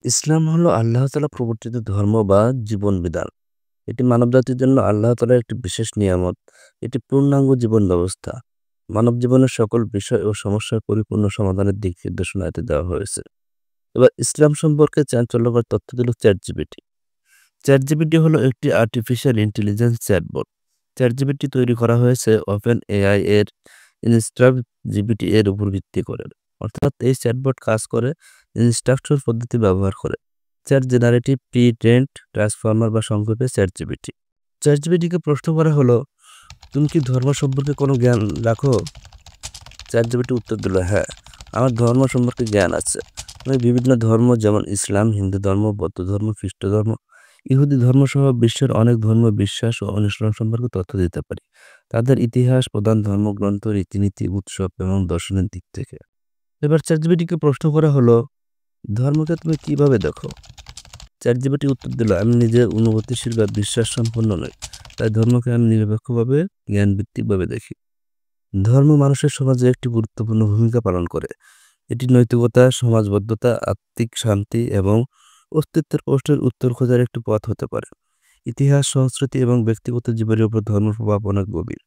ইসলাম হলো আল্লাহ তাআলা প্রবর্তিত ধর্ম বা জীবন বিধান। এটি মানবজাতির জন্য আল্লাহ তাআলার একটি বিশেষ নিয়ামত। এটি পূর্ণাঙ্গ জীবন ব্যবস্থা। মানব জীবনের সকল বিষয় ও সমস্যার পরিপূর্ণ সমাধানের দিক নির্দেশনা এতে দেওয়া হয়েছে। এবার ইসলাম সম্পর্কে চাঞ্চল্যকর তথ্য দিল চ্যাটজিপিটি। চ্যাটজিপিটি হলো একটি আর্টিফিশিয়াল ইন্টেলিজেন্স চ্যাটবট। চ্যাটজিপিটি তৈরি করা হয়েছে ওপেন এআই এর ইনস্ট্রাক্ট জিপিটি এর উপর ভিত্তি করে। অর্থাৎ এই চ্যাটবট কাজ করে ইনস্ট্রাকশন পদ্ধতি ব্যবহার করে। Chat generative pre trend transformer বা সংক্ষেপে চ্যাটজিপিটি। চ্যাটজিপিটিকে প্রশ্ন করা হলো, তুমি কি ধর্ম সম্পর্কে কোনো জ্ঞান রাখো? চ্যাটজিপিটি উত্তর দিল, হ্যাঁ, আমার ধর্ম সম্পর্কে জ্ঞান আছে। আমি বিভিন্ন ধর্ম যেমন ইসলাম, হিন্দু ধর্ম, বৌদ্ধ ধর্ম, খ্রিস্ট ধর্ম, ইহুদি ধর্ম সহ বিশ্বের অনেক ধর্ম বিশ্বাস ও অনুশীলন সম্পর্কে তথ্য দিতে পারি। তাদের ইতিহাস, প্রধান ধর্মগ্রন্থ, রীতিনীতি, উৎসব এবং দর্শনের দিক থেকে। এবার চ্যাটজিপিটিকে প্রশ্ন করা হলো, ধর্মকে তুমি কিভাবে দেখো? চ্যাটজিপিটি উত্তর দিল, আমি নিজে অনুভূতিশীল বা বিশ্বাস সম্পন্ন নই। তাই ধর্মকে আমি নিরপেক্ষভাবে জ্ঞানভিত্তিকভাবে দেখি। ধর্ম মানুষের সমাজে একটি গুরুত্বপূর্ণ ভূমিকা পালন করে। এটি নৈতিকতা, সমাজবদ্ধতা, আত্মিক শান্তি এবং অস্তিত্বের প্রশ্নের উত্তর খোঁজার একটি পথ হতে পারে। ইতিহাস, সংস্কৃতি এবং ব্যক্তিগত জীবনের উপর ধর্মের প্রভাব অনেক গভীর।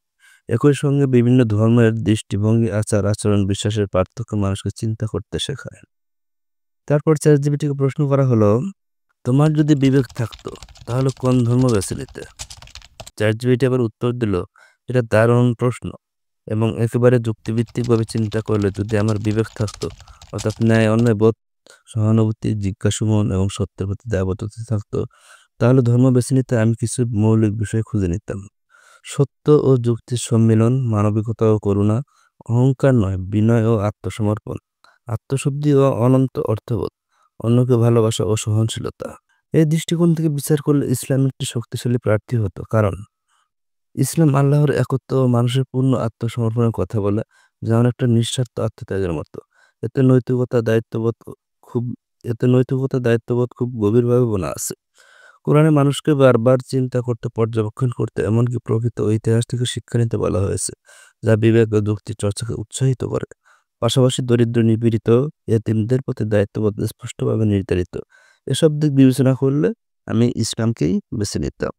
একই সঙ্গে বিভিন্ন ধর্মের দৃষ্টিভঙ্গি, আচার আচরণ, বিশ্বাসের পার্থক্য মানুষকে চিন্তা করতে শেখায়। তারপর চ্যাটজিপিটিকে প্রশ্ন করা হলো, তোমার যদি বিবেক থাকতো তাহলে কোন ধর্ম বেছে নিতে? চ্যাটজিপিটি আবার উত্তর দিল, এটা দারুণ প্রশ্ন এবং একেবারে যুক্তিভিত্তিকভাবে চিন্তা করলে যদি আমার বিবেক থাকতো, অর্থাৎ ন্যায় অন্যায় বোধ, সহানুভূতি, জিজ্ঞাসু মন এবং সত্যের প্রতি দায়বদ্ধতা থাকতো, তাহলে ধর্ম বেছে নিতে আমি কিছু মৌলিক বিষয় খুঁজে নিতাম। সত্য ও যুক্তির সম্মিলন, মানবিকতা ও করুণা, অহংকার নয়, বিনয় ও আত্মসমর্পণ, আত্মশুদ্ধি ও অনন্ত অর্থবোধ, অন্যকে ভালোবাসা ও সহনশীলতা। এই দৃষ্টিকোণ থেকে বিচার করলে ইসলাম একটি শক্তিশালী প্রার্থী হতো। কারণ ইসলাম আল্লাহর একত্ব ও মানুষের পূর্ণ আত্মসমর্পণের কথা বলে, যেমন একটা নিঃস্বার্থ আত্মত্যাগের মতো। এতে নৈতিকতা দায়িত্ববোধ খুব এতে নৈতিকতা দায়িত্ববোধ খুব গভীরভাবে বোনা আছে। কোরআনে মানুষকে বারবার চিন্তা করতে, পর্যবেক্ষণ করতে, এমনকি প্রকৃত ও ইতিহাস থেকে শিক্ষা নিতে বলা হয়েছে, যা বিবেক ও যুক্তি চর্চাকে উৎসাহিত করে। পাশাপাশি দরিদ্র, নিপীড়িত, এতিমদের প্রতি দায়িত্ববোধ স্পষ্টভাবে নির্ধারিত। এসব দিক বিবেচনা করলে আমি ইসলামকেই বেছে নিতাম।